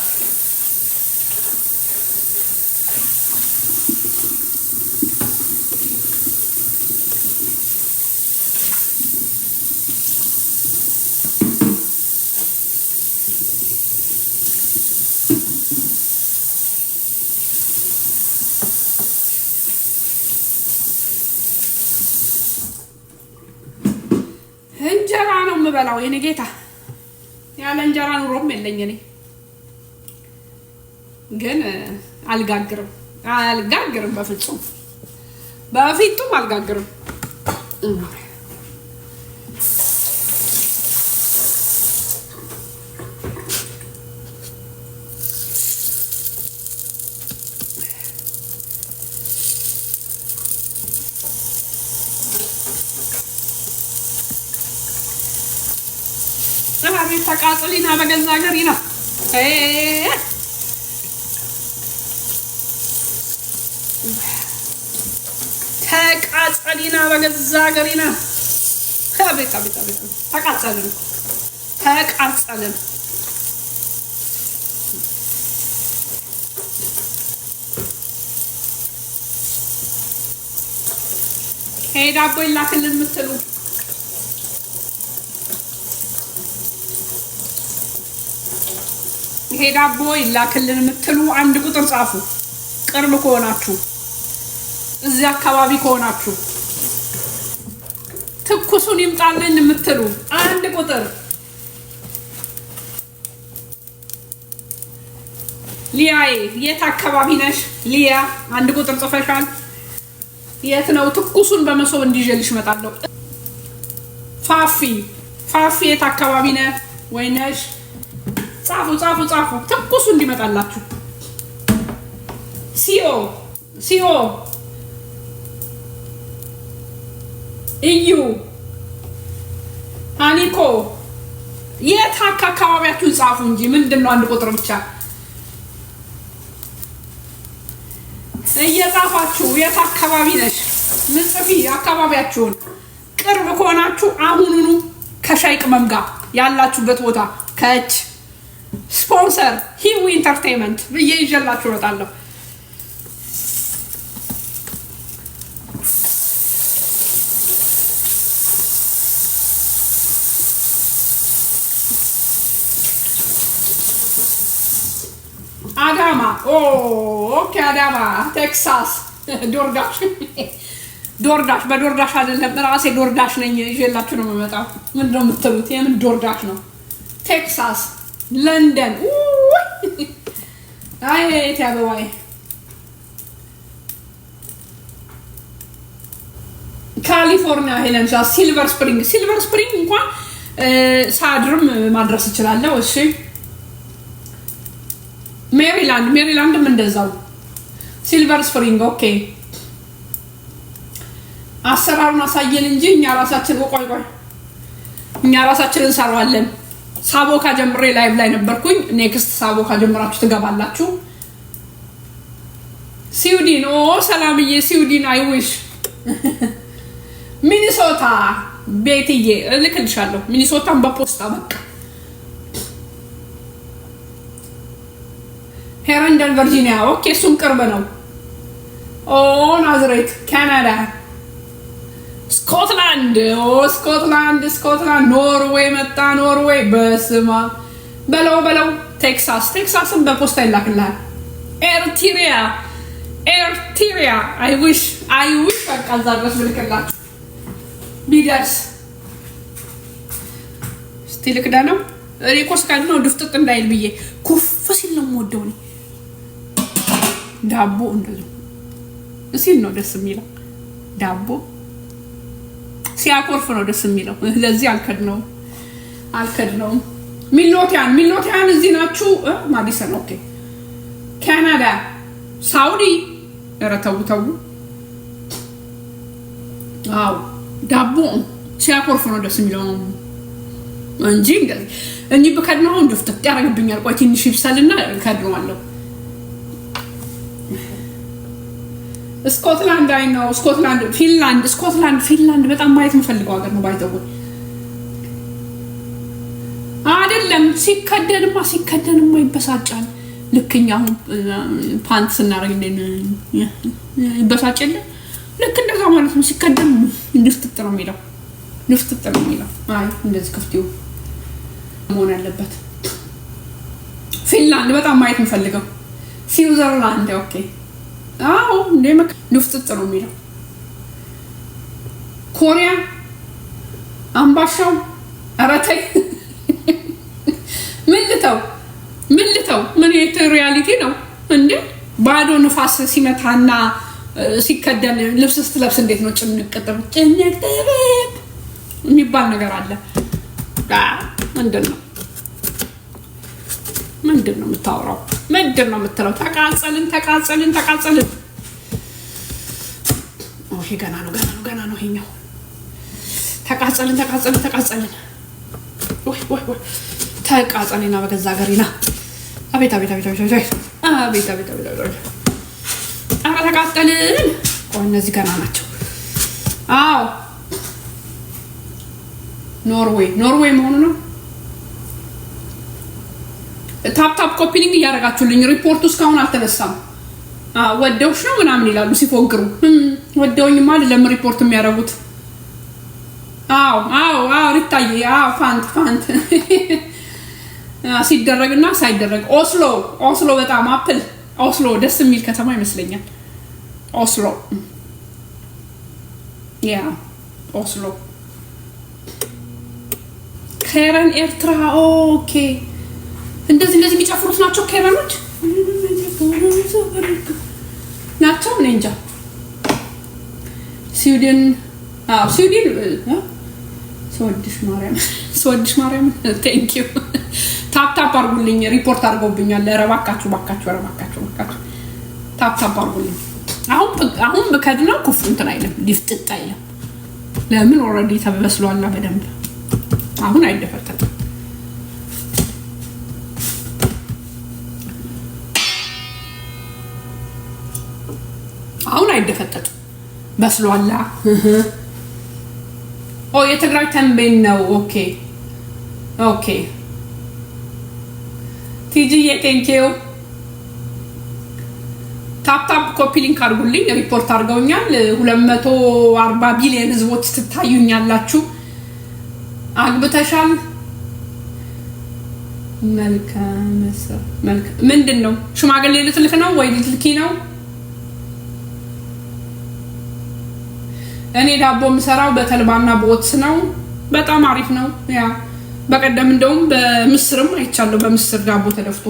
እንጀራ ነው የምበላው የኔ ጌታ። ያለ እንጀራ ኑሮም የለኝ እኔ። ግን አልጋግርም በፍጹም አልጋግርም። ቤት ተቃጥሊና በገዛ ሀገሪና ተቃጥሊና በገዛ ሀገሪና ቤት ተቃጠልን። ይሄ ዳቦ ይላክልን የምትሉ ይሄ ዳቦ ይላክልን የምትሉ አንድ ቁጥር ጻፉ። ቅርብ ከሆናችሁ እዚህ አካባቢ ከሆናችሁ ትኩሱን ይምጣልን የምትሉ አንድ ቁጥር። ሊያዬ የት አካባቢ ነሽ? ሊያ አንድ ቁጥር ጽፈሻል። የት ነው? ትኩሱን በመሶብ እንዲጀልሽ እመጣለሁ። ፋፊ የት አካባቢ ነህ ወይ ነሽ? ጻፉ ትኩሱ እንዲመጣላችሁ። ሲኦ እዩ አኒኮ የት አካባቢያችሁን ጻፉ እንጂ ምንድነው አንድ ቁጥር ብቻ እየጻፋችሁ የት አካባቢ ነሽ ምጽፊ አካባቢያችሁን ቅርብ ከሆናችሁ አሁኑኑ ከሻይ ቅመም ጋር ያላችሁበት ቦታ ከች ስፖንሰር ሂዊ ኢንተርቴይንመንት ብዬ ይዤላችሁ እወጣለሁ። አዳማ ኦኬ አዳማ ቴክሳስ ዶርዳሽ በዶርዳሽ አይደለም ራሴ ዶርዳሽ ነኝ ይዤላችሁ ነው የምመጣው። ምንድነው የምትሉት? የምን ዶርዳሽ ነው? ቴክሳስ ለንደን አይ ታበዋይ ካሊፎርኒያ ሄለንሻ ሲልቨር ስፕሪንግ እንኳን ሳድርም ማድረስ እችላለሁ። እሺ ሜሪላንድም እንደዛው ሲልቨር ስፕሪንግ ኦኬ። አሰራሩን አሳየን እንጂ እኛ ራሳችን እንሰራዋለን። ሳቦካ ጀምሬ ላይቭ ላይ ነበርኩኝ። ኔክስት ሳቦካ ጀምራችሁ ትገባላችሁ። ስዊድን ሰላምዬ ስዊድን አይዊሽ ሚኒሶታ ቤትዬ እልክልሻለሁ። ሚኒሶታን በፖስታ በቃ ሄረንደን ቨርጂኒያ ኦኬ እሱም ቅርብ ነው። ናዝሬት ካናዳ ስኮትላንድ ኖርዌይ መጣ ኖርዌይ በስማ በለው ቴክሳስን በፖስታ ይላክልሃል። ኤርትሪያ አይዊሽ በቃ እዛ ድረስ ብልክላችሁ ቢደርስ እስቲ ልክዳ ነው እኔ ኮርስ ካድ ነው ድፍጥጥ እንዳይል ብዬ ኩፍ ሲል ነው የምወደው እኔ ዳቦ እንደዚህ ሲል ነው ደስ የሚለው። ዳቦ ሲያኮርፍ ነው ደስ የሚለው። ለዚህ አልከድነውም። ሚሎቲያን እዚህ ናችሁ። ማዲሰን ኦኬ። ካናዳ ሳውዲ ኧረ ተው አው ዳቦ ሲያኮርፍ ነው ደስ የሚለው እንጂ እንደዚህ በከድነው ድፍጥጥ ያደርግብኛል። ቆይ ትንሽ ይብሰልና ከድነዋለሁ። ስኮትላንድ አይ ነው ፊንላንድ በጣም ማየት የምፈልገው ሀገር ነው። ባይዘው አይደለም ሲከደንማ ይበሳጫል። ልክኛ አሁን ፓንት ስናረግ ይበሳጭል። ልክ እንደዛ ማለት ነው። ሲከደን ድፍጥጥ ነው የሚለው። አይ እንደዚህ ከፍቲው መሆን ያለበት። ፊንላንድ በጣም ማየት የምፈልገው። ስዊዘርላንድ ኦኬ አዎ እንደምክ ድፍጥጥ ነው የሚለው። ኮሪያ አምባሻው አራታይ ምን ሪያሊቲ ነው እንዴ? ባዶ ንፋስ ሲመታና ሲከደን ልብስ ስትለብስ እንዴት ነው ጭንቅጥብ የሚባል ነገር አለ። ምንድን ነው የምታወራው? ምንድን ነው የምትለው? ተቃጸልን ይሄ ገና ነው ይሄኛው። ተቃጸልን ወይ ተቃጸልና በገዛ ሀገሪና አቤት ኧረ ተቃጠልን። ቆይ እነዚህ ገና ናቸው። አዎ ኖርዌይ መሆኑ ነው። ታፕ ኮፒሊንግ እያደረጋችሁልኝ። ሪፖርቱ እስካሁን አልተነሳም። ወደውሽ ነው ምናምን ይላሉ ሲፎግሩ። ወደውኝማ አይደለም ሪፖርት የሚያደርጉት። አዎ ሪታዬ ፋንት ሲደረግና ሳይደረግ ኦስሎ በጣም አፕል ኦስሎ ደስ የሚል ከተማ ይመስለኛል። ኦስሎ ከረን ኤርትራ ኦኬ። እንደዚህ የሚጨፍሩት ናቸው ከረኖች ናቸው። እኔ እንጃ። ስዊድን ስወድሽ ማርያም ቴንክ ዩ። ታፕ አድርጉልኝ። ሪፖርት አድርገውብኛል። እባካችሁ ታፕ አድርጉልኝ። አሁን በከድና ኩፍ እንትን አይልም፣ ሊፍጥጥ አይልም። ለምን ኦልሬዲ ተበስሏልና በደንብ አሁን አይደፈጠጥም። አሁን አይደፈጠጥም። በስሏላ። ኦ የትግራይ ተንቤን ነው። ኦኬ ኦኬ ቲጂዬ ቴንኪው። ታፕታፕ ኮፒ ሊንክ አድርጉልኝ። ሪፖርት አድርገውኛል። 240 ቢሊዮን ህዝቦች ትታዩኛላችሁ። አግብተሻል? መልካም ምንድን ነው? ሽማግሌ ልትልክ ነው ወይ ልትልኪ ነው? እኔ ዳቦ የምሰራው በተልባና በኦትስ ነው። በጣም አሪፍ ነው። ያ በቀደም እንደውም በምስርም አይቻለሁ። በምስር ዳቦ ተደፍቶ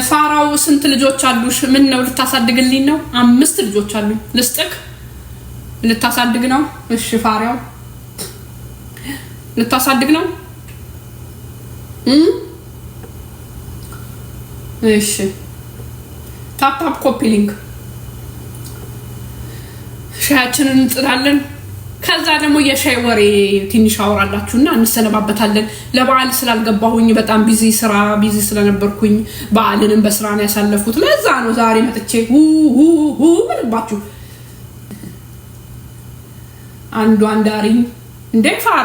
ፋራው ስንት ልጆች አሉሽ? ምን ነው ልታሳድግልኝ ነው? 5 ልጆች አሉኝ። ልስጥክ? ልታሳድግ ነው? እሺ ፋራው ልታሳድግ ነው? እሺ ታፕታፕ ኮፒ ሊንክ ሻያችንን እንጥዳለን። ከዛ ደግሞ የሻይ ወሬ ትንሽ አወራላችሁና እንሰነባበታለን። ለበዓል ስላልገባሁኝ በጣም ቢዚ ስለነበርኩኝ በዓልንም በስራ ነው ያሳለፉት። ለዛ ነው ዛሬ መጥቼ ምንባችሁ አንዱ አንዳሪኝ እንደ ፋራ